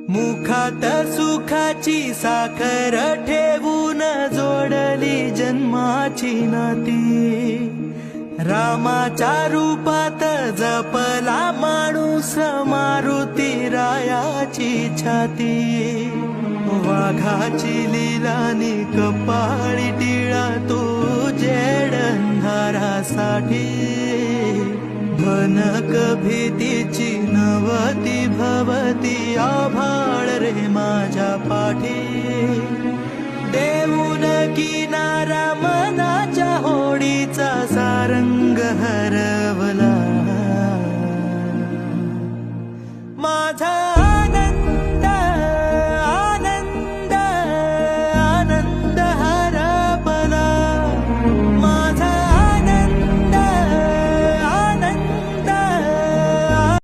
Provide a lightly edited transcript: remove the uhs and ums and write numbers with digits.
मुखात सुखाची साखर ठेवून जोडली जन्माची नाती, रामाच्या रूपात जपला माणूस मारुती रायाची छाती। वाघाची लिलानी कपाळी टिळा तो जेड अंधारासाठी, भनक भीतीची नवती भवती आभाळ रे माझ्या पाठी। देऊन किनारा मनाच्या होडीचा सारंग हरवला, माझा